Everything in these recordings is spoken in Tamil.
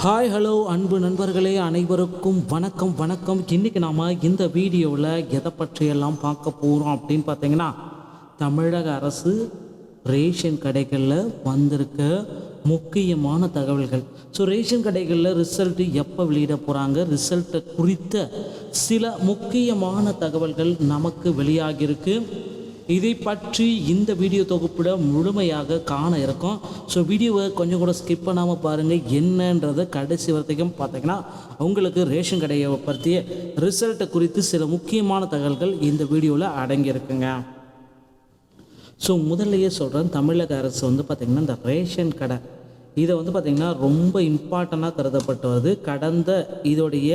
ஹாய் ஹலோ அன்பு நண்பர்களே, அனைவருக்கும் வணக்கம் வணக்கம். இன்றைக்கி நாம் இந்த வீடியோவில் எதை பற்றியெல்லாம் பார்க்க போகிறோம் அப்படின்னு பார்த்தீங்கன்னா, தமிழக அரசு ரேஷன் கடைகளில் வந்திருக்க முக்கியமான தகவல்கள். ஸோ ரேஷன் கடைகளில் ரிசல்ட்டு எப்போ வெளியிட போகிறாங்க, ரிசல்ட்டை குறித்த சில முக்கியமான தகவல்கள் நமக்கு வெளியாகியிருக்கு. இதை பற்றி இந்த வீடியோ தொகுப்பில் முழுமையாக காண இருக்கும். ஸோ வீடியோவை கொஞ்சம் கூட ஸ்கிப் பண்ணாமல் பாருங்கள். என்னன்றதை கடைசி வரைக்கும் பார்த்தீங்கன்னா உங்களுக்கு ரேஷன் கடையை பற்றிய ரிசல்ட்டை குறித்து சில முக்கியமான தகவல்கள் இந்த வீடியோவில் அடங்கியிருக்குங்க. ஸோ முதல்லையே சொல்கிறேன், தமிழக அரசு பார்த்திங்கன்னா இந்த ரேஷன் கடை இதை பார்த்திங்கன்னா ரொம்ப இம்பார்ட்டண்ட்டாக கருதப்பட்டு வருது. கடந்த இதோடைய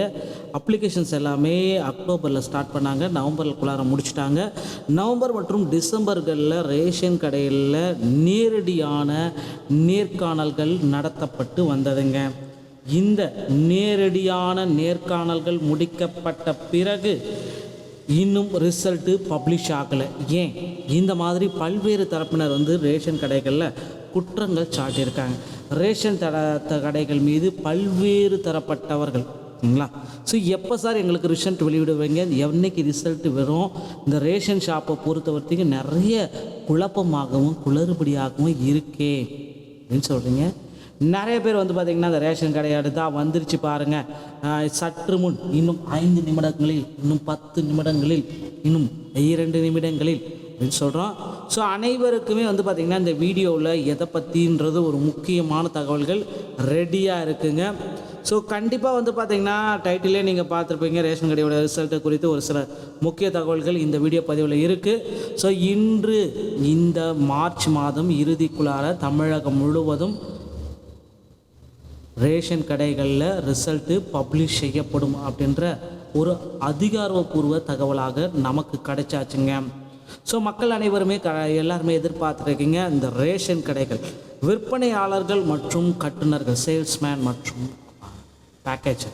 அப்ளிகேஷன்ஸ் எல்லாமே அக்டோபரில் ஸ்டார்ட் பண்ணாங்க, நவம்பருக்குள்ளார முடிச்சுட்டாங்க. நவம்பர் மற்றும் டிசம்பர்களில் ரேஷன் கடையில் நேரடியான நேர்காணல்கள் நடத்தப்பட்டு வந்ததுங்க. இந்த நேரடியான நேர்காணல்கள் முடிக்கப்பட்ட பிறகு இன்னும் ரிசல்ட்டு பப்ளிஷ் ஆகலை. ஏன் இந்த மாதிரி பல்வேறு தரப்பினர் ரேஷன் கடைகளில் குற்றங்கள் சாட்டியிருக்காங்க. ரேஷன் கடைகள் மீது பல்வேறு தரப்பட்டவர்கள் சரிங்களா. ஸோ எப்போ சார் எங்களுக்கு ரிசல்ட் வெளியிடுவீங்க, என்னைக்கு ரிசல்ட்டு வரும், இந்த ரேஷன் ஷாப்பை பொறுத்த வரைக்கும் நிறைய குழப்பமாகவும் குளறுபடியாகவும் இருக்கே அப்படின்னு சொல்கிறீங்க. நிறைய பேர் பார்த்திங்கன்னா இந்த ரேஷன் கடை எடுத்தால் வந்துருச்சு பாருங்கள், சற்று முன் இன்னும் 5 நிமிடங்களில், இன்னும் 10 நிமிடங்களில், இன்னும் 2 நிமிடங்களில் அப்படின்னு சொல்கிறோம். ஸோ அனைவருக்குமே பார்த்திங்கன்னா இந்த வீடியோவில் எதை பற்றின்றது ஒரு முக்கியமான தகவல்கள் ரெடியாக இருக்குங்க. ஸோ கண்டிப்பாக பார்த்திங்கன்னா டைட்டிலே நீங்கள் பார்த்துருப்பீங்க, ரேஷன் கடையோட ரிசல்ட்டை குறித்து ஒரு சில முக்கிய தகவல்கள் இந்த வீடியோ பதிவில் இருக்குது. ஸோ இன்று இந்த மார்ச் மாதம் இறுதிக்குள்ளார தமிழகம் முழுவதும் ரேஷன் கடைகளில் ரிசல்ட்டு பப்ளிஷ் செய்யப்படும் அப்படின்ற ஒரு அதிகாரப்பூர்வ தகவலாக நமக்கு கிடைச்சாச்சுங்க. ஸோ மக்கள் அனைவருமே எல்லாருமே எதிர்பார்த்துருக்கீங்க இந்த ரேஷன் கடைகள் விற்பனையாளர்கள் மற்றும் கட்டுநர்கள், சேல்ஸ்மேன் மற்றும் பேக்கேஜ்.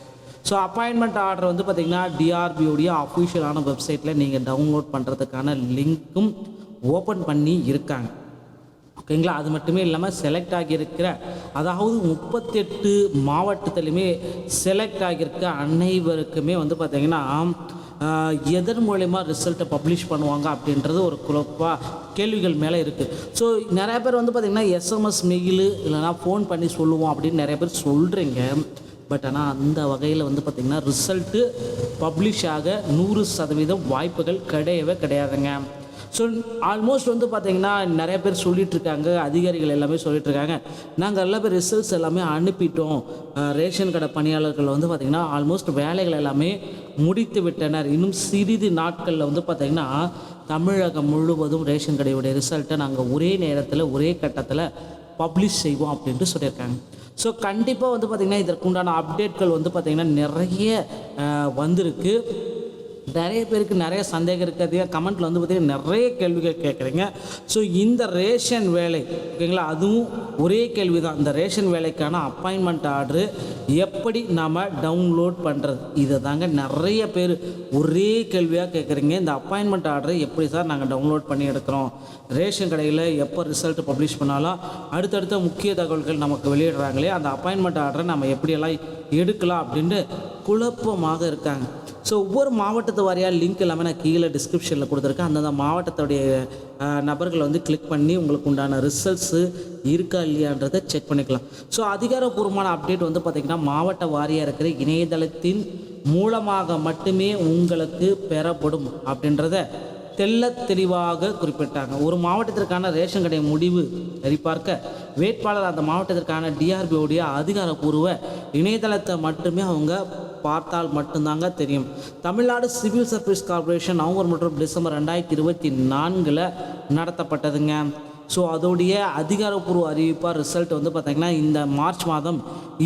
ஸோ அப்பாயின்மெண்ட் ஆர்டர் பார்த்திங்கன்னா டிஆர்பியோடைய அஃபிஷியலான வெப்சைட்டில் நீங்கள் டவுன்லோட் பண்ணுறதுக்கான லிங்க்கும் ஓப்பன் பண்ணி இருக்காங்க. ஓகேங்களா. அது மட்டுமே இல்லாமல் செலக்ட் ஆகியிருக்கிற, அதாவது 38 மாவட்டத்திலுமே செலக்ட் ஆகியிருக்க அனைவருக்குமே பார்த்திங்கன்னா எதன் மூலயமா ரிசல்ட்டை பப்ளிஷ் பண்ணுவாங்க அப்படின்றது ஒரு கேள்விகள் மேலே இருக்குது. ஸோ நிறைய பேர் பார்த்திங்கன்னா எஸ்எம்எஸ் மெயிலு இல்லைனா ஃபோன் பண்ணி சொல்லுவோம் அப்படின்னு நிறைய பேர் சொல்கிறீங்க. பட் ஆனால் அந்த வகையில் பார்த்திங்கன்னா ரிசல்ட்டு பப்ளிஷ் ஆக 100% வாய்ப்புகள் கிடையவே கிடையாதுங்க. ஸோ ஆல்மோஸ்ட் பார்த்திங்கன்னா நிறைய பேர் சொல்லிகிட்ருக்காங்க, அதிகாரிகள் எல்லாமே சொல்லிகிட்ருக்காங்க, நாங்கள் எல்லா பேர் ரிசல்ட்ஸ் எல்லாமே அனுப்பிட்டோம், ரேஷன் கடை பணியாளர்கள் பார்த்திங்கன்னா ஆல்மோஸ்ட் வேலைகள் எல்லாமே முடித்து விட்டனர், இன்னும் சிறிது நாட்களில் பார்த்திங்கன்னா தமிழகம் முழுவதும் ரேஷன் கடையுடைய ரிசல்ட்டை நாங்கள் ஒரே நேரத்தில் ஒரே கட்டத்தில் பப்ளிஷ் செய்வோம் அப்படின்ட்டு சொல்லியிருக்காங்க. ஸோ கண்டிப்பாக பார்த்திங்கன்னா இதற்குண்டான அப்டேட்கள் பார்த்திங்கன்னா நிறைய வந்திருக்கு. நிறைய பேருக்கு நிறைய சந்தேகம் இருக்கிறது, கமெண்ட்டில் பார்த்திங்கன்னா நிறைய கேள்விகள் கேட்குறீங்க. ஸோ இந்த ரேஷன் வேலை ஓகேங்களா, அதுவும் ஒரே கேள்வி தான், இந்த ரேஷன் வேலைக்கான அப்பாயின்மெண்ட் ஆர்டரு எப்படி நாம் டவுன்லோட் பண்ணுறது, இதை தாங்க நிறைய பேர் ஒரே கேள்வியாக கேட்குறீங்க. இந்த அப்பாயின்மெண்ட் ஆர்டரை எப்படி சார் நாங்கள் டவுன்லோட் பண்ணி எடுக்கிறோம், ரேஷன் கடையில் எப்போ ரிசல்ட் பப்ளிஷ் பண்ணாலும் அடுத்தடுத்த முக்கிய தகவல்கள் நமக்கு வெளியிடுறாங்களே, அந்த அப்பாயின்மெண்ட் ஆர்டரை நம்ம எப்படியெல்லாம் எடுக்கலாம் அப்படின்ட்டு குழப்பமாக இருக்காங்க. ஸோ ஒவ்வொரு மாவட்டத்து வாரியாக லிங்க் எல்லாமே நான் கீழே டிஸ்கிரிப்ஷனில் கொடுத்துருக்கேன். அந்தந்த மாவட்டத்துடைய நபர்கள் கிளிக் பண்ணி உங்களுக்கு உண்டான ரிசல்ட்ஸு இருக்கா இல்லையான்றதை செக் பண்ணிக்கலாம். ஸோ அதிகாரப்பூர்வமான அப்டேட் பார்த்திங்கன்னா மாவட்ட வாரியாக இருக்கிற இணையதளத்தின் மூலமாக மட்டுமே உங்களுக்கு பெறப்படும் அப்படின்றத தெல்ல தெளிவாக குறிப்பிட்டாங்க. ஒரு மாவட்டத்திற்கான ரேஷன் கடை முடிவு சரிபார்க்க வேட்பாளர் அந்த மாவட்டத்திற்கான டிஆர்பியோடைய அதிகாரப்பூர்வ இணையதளத்தை மட்டுமே அவங்க பார்த்தால் மட்டும்தாங்க தெரியும். Tamil Nadu civil service corporation November மற்றும் டிசம்பர் 2024 நடத்தப்பட்டதுங்க. ஸோ அதோடைய அதிகாரப்பூர்வ அறிவிப்பாக ரிசல்ட் பார்த்திங்கன்னா இந்த மார்ச் மாதம்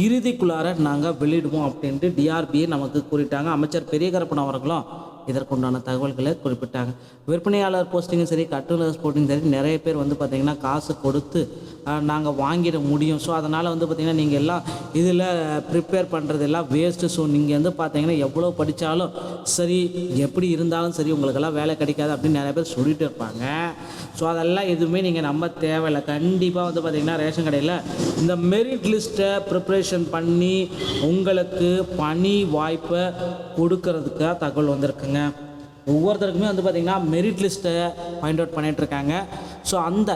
இறுதிக்குள்ளார நாங்கள் வெளியிடுவோம் அப்படின்ட்டு டிஆர்பியை நமக்கு கூறிட்டாங்க. அமைச்சர் பெரியகரப்பன் அவர்களும் இதற்குண்டான தகவல்களை குறிப்பிட்டாங்க. விற்பனையாளர் போஸ்டிங்கும் சரி, கட்டுநர் போஸ்டிங்கும் சரி, நிறைய பேர் பார்த்திங்கன்னா காசு கொடுத்து நாங்கள் வாங்கிட முடியும். ஸோ அதனால் வந்து பார்த்திங்கன்னா நீங்கள் எல்லாம் இதில் ப்ரிப்பேர் பண்ணுறது எல்லாம் வேஸ்ட்டு. ஸோ நீங்கள் வந்து பார்த்தீங்கன்னா எவ்வளோ படித்தாலும் சரி, எப்படி இருந்தாலும் சரி, உங்களுக்கெல்லாம் வேலை கிடைக்காது அப்படின்னு நிறைய பேர் சொல்லிட்டு இருப்பாங்க. ஸோ அதெல்லாம் எதுவுமே நீங்கள் நம்ப தேவையில்லை. கண்டிப்பாக வந்து பார்த்திங்கன்னா ரேஷன் கடையில் இந்த மெரிட் லிஸ்ட்டை ப்ரிப்ரேஷன் பண்ணி உங்களுக்கு பணி வாய்ப்பை கொடுக்கறதுக்காக தகவல் வந்திருக்குங்க. ஒவ்வொருத்தருக்குமே வந்து பார்த்திங்கன்னா மெரிட் லிஸ்ட்டை ஃபைண்ட் அவுட் பண்ணிகிட்ருக்காங்க. ஸோ அந்த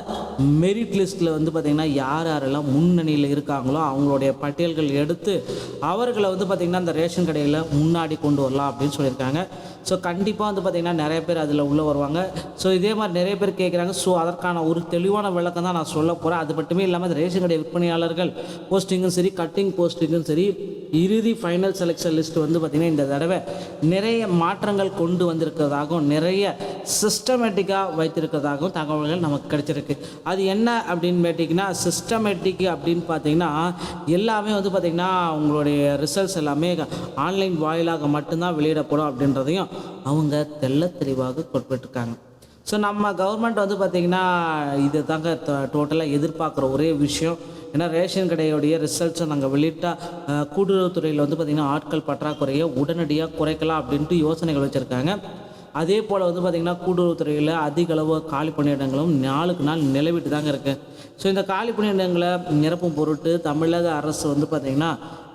மெரிட் லிஸ்ட்டில் வந்து பார்த்திங்கன்னா யார் யாரெல்லாம் முன்னணியில் இருக்காங்களோ அவங்களுடைய பட்டியல்கள் எடுத்து அவர்களை வந்து பார்த்திங்கன்னா அந்த ரேஷன் கடையில் முன்னாடி கொண்டு வரலாம் அப்படின்னு சொல்லியிருக்காங்க. ஸோ கண்டிப்பாக வந்து பார்த்திங்கன்னா நிறைய பேர் அதில் உள்ளே வருவாங்க. ஸோ இதே மாதிரி நிறைய பேர் கேட்குறாங்க. ஸோ அதற்கான ஒரு தெளிவான விளக்கம் தான் நான் சொல்ல போகிறேன். அது மட்டுமே இல்லாமல் அந்த ரேஷன் கடை விற்பனையாளர்கள் போஸ்டிங்கும் சரி, கட்டிங் போஸ்டிங்கும் சரி, இறுதி ஃபைனல் செலெக்ஷன் லிஸ்ட் வந்து பார்த்திங்கன்னா இந்த தடவை நிறைய மாற்றங்கள் கொண்டு வந்திருக்கிறதாகவும் நிறைய சிஸ்டமேட்டிக்காக வைத்திருக்கிறதாகவும் தகவல்கள் நமக்கு கிடைச்சிருக்கு. அது என்ன அப்படின்னு கேட்டிங்கன்னா, சிஸ்டமேட்டிக் அப்படின்னு பார்த்தீங்கன்னா எல்லாமே வந்து பார்த்திங்கன்னா உங்களுடைய ரிசல்ட்ஸ் எல்லாமே ஆன்லைன் வாயிலாக மட்டும்தான் வெளியிடப்படும் அப்படின்றதையும் அவங்க தெளிவாக குறிப்பிட்டிருக்காங்க. ஸோ நம்ம கவர்மெண்ட் வந்து பார்த்திங்கன்னா இது தாங்க டோட்டலாக எதிர்பார்க்குற ஒரே விஷயம். ஏன்னா ரேஷன் கடையோடைய ரிசல்ட்ஸை நாங்கள் வெளியிட்டால் கூட்டுறவுத்துறையில் வந்து பார்த்திங்கன்னா ஆட்கள் பற்றாக்குறையை உடனடியாக குறைக்கலாம் அப்படின்ட்டு யோசனைகள் வச்சுருக்காங்க. அதே போல் வந்து பார்த்திங்கன்னா கூட்டுறவுத்துறையில் அதிக அளவு காலி பணியிடங்களும் நாளுக்கு நாள் நிலவிட்டு தாங்க இருக்குது. ஸோ இந்த காலி பணியிடங்களை நிரப்பும் பொருட்டு தமிழக அரசு வந்து பார்த்திங்கன்னா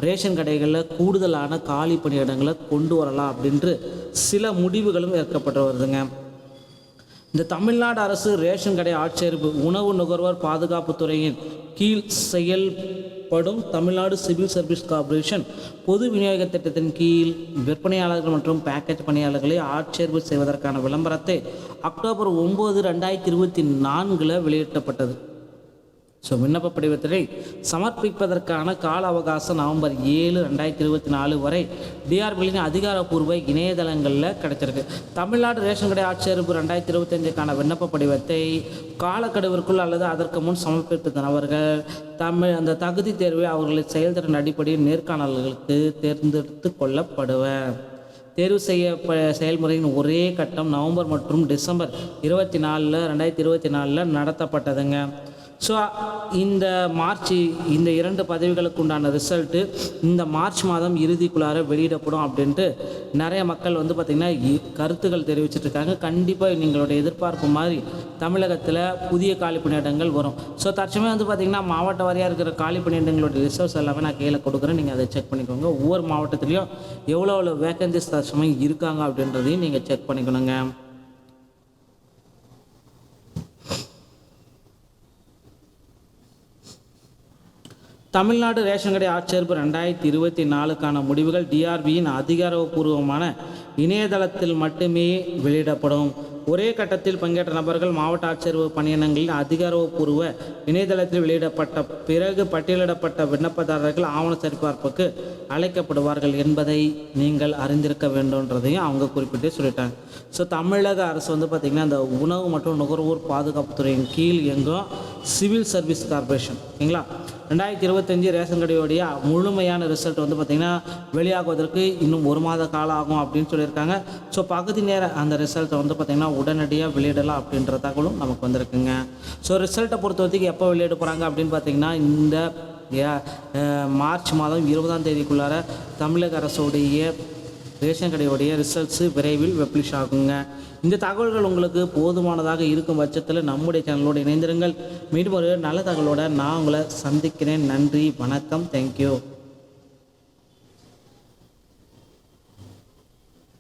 ரேஷன் கடைகளில் கூடுதலான காலி பணியிடங்களை கொண்டு வரலாம் அப்படின்ட்டு சில முடிவுகளும் ஏற்கப்பட்டு வருதுங்க. இந்த தமிழ்நாடு அரசு ரேஷன் கடை ஆட்சேர்ப்பு உணவு நுகர்வோர் பாதுகாப்புத்துறையின் கீழ் செயல்படும் தமிழ்நாடு சிவில் சர்வீஸ் கார்ப்பரேஷன் பொது விநியோக திட்டத்தின் கீழ் விற்பனையாளர்கள் மற்றும் பேக்கேஜ் பணியாளர்களை ஆட்சேர்ப்பு செய்வதற்கான விளம்பரத்தை அக்டோபர் 9, 2024 வெளியிட்டப்பட்டது. ஸோ விண்ணப்ப படிவத்தை சமர்ப்பிப்பதற்கான கால அவகாசம் நவம்பர் 7, 2024 வரை டிஆர்பியின் அதிகாரப்பூர்வ இணையதளங்களில் கிடைச்சிருக்கு. தமிழ்நாடு ரேஷன் கடை ஆட்சேர்ப்பு 2025க்கான விண்ணப்ப படிவத்தை காலக்கெடுவிற்குள் அல்லது அதற்கு முன் சமர்ப்பித்த நபர்கள் அந்த தகுதி தேர்வை அவர்களின் செயல்திறன் அடிப்படையில் நேர்காணல்களுக்கு தேர்ந்தெடுத்து கொள்ளப்படுவர். தேர்வு செயல்முறையின் ஒரே கட்டம் நவம்பர் மற்றும் டிசம்பர் 24, 2024 நடத்தப்பட்டதுங்க. ஸோ இந்த இந்த 2 பதவிகளுக்கு உண்டான ரிசல்ட்டு இந்த மார்ச் மாதம் இறுதிக்குள்ளார வெளியிடப்படும் அப்படின்ட்டு நிறைய மக்கள் வந்து பார்த்திங்கன்னா கருத்துக்கள் தெரிவிச்சிட்ருக்காங்க. கண்டிப்பாக நீங்களுடைய எதிர்பார்ப்பு மாதிரி தமிழகத்தில் புதிய காலி பணியிடங்கள் வரும். ஸோ தற்சமயம் வந்து பார்த்திங்கன்னா மாவட்ட வாரியாக இருக்கிற காலி பணியிடங்களுடைய ரிசல்ட்ஸ் எல்லாமே நான் கீழே கொடுக்குறேன். நீங்கள் அதை செக் பண்ணிக்கோங்க. ஒவ்வொரு மாவட்டத்துலேயும் எவ்வளோ வேக்கன்சிஸ் தற்சமயம் இருக்காங்க அப்படின்றதையும் நீங்கள் செக் பண்ணிக்கணுங்க. தமிழ்நாடு ரேஷன் கடை ஆட்சேர்ப்பு 2024க்கான முடிவுகள் டிஆர்பியின் அதிகாரப்பூர்வமான இணையதளத்தில் மட்டுமே வெளியிடப்படும். ஒரே கட்டத்தில் பங்கேற்ற நபர்கள் மாவட்ட ஆட்சேர்ப்பு பணியிடங்களில் அதிகாரப்பூர்வ இணையதளத்தில் வெளியிடப்பட்ட பிறகு பட்டியலிடப்பட்ட விண்ணப்பதாரர்கள் ஆவண சரிபார்ப்புக்கு அழைக்கப்படுவார்கள் என்பதை நீங்கள் அறிந்திருக்க வேண்டும்ன்றதையும் அவங்க குறிப்பிட்டு சொல்லிட்டாங்க. ஸோ தமிழக அரசு வந்து பார்த்திங்கன்னா இந்த உணவு மற்றும் நுகர்வோர் பாதுகாப்புத்துறையின் கீழ் இயங்கும் சிவில் சர்வீஸ் கார்ப்பரேஷன் ஓகேங்களா 2025 ரேஷன் கடையோடைய முழுமையான ரிசல்ட் வந்து பார்த்திங்கன்னா வெளியாகுவதற்கு இன்னும் 1 மாத காலம் ஆகும் அப்படின்னு சொல்லியிருக்காங்க. ஸோ பகுதி நேர அந்த ரிசல்ட்டை வந்து பார்த்திங்கன்னா உடனடியாக வெளியிடலாம் அப்படின்ற தகவலும் நமக்கு வந்திருக்குங்க. ஸோ ரிசல்ட்டை பொறுத்த வரைக்கும் எப்போ வெளியிட போகிறாங்க அப்படின்னு பார்த்திங்கன்னா இந்த மார்ச் மாதம் 20ஆம் தேதிக்குள்ளார தமிழக அரசுடைய ரேஷன் கடையோடைய ரிசல்ட்ஸு விரைவில் பப்ளிஷ் ஆகுங்க. இந்த தகவல்கள் உங்களுக்கு போதுமானதாக இருக்கும் பட்சத்தில் நம்முடைய சேனலோடு இணைந்திருங்கள். மீண்டும் ஒரு நல்ல தகவலோடு நான் உங்களை சந்திக்கிறேன். நன்றி, வணக்கம், தேங்க்யூ.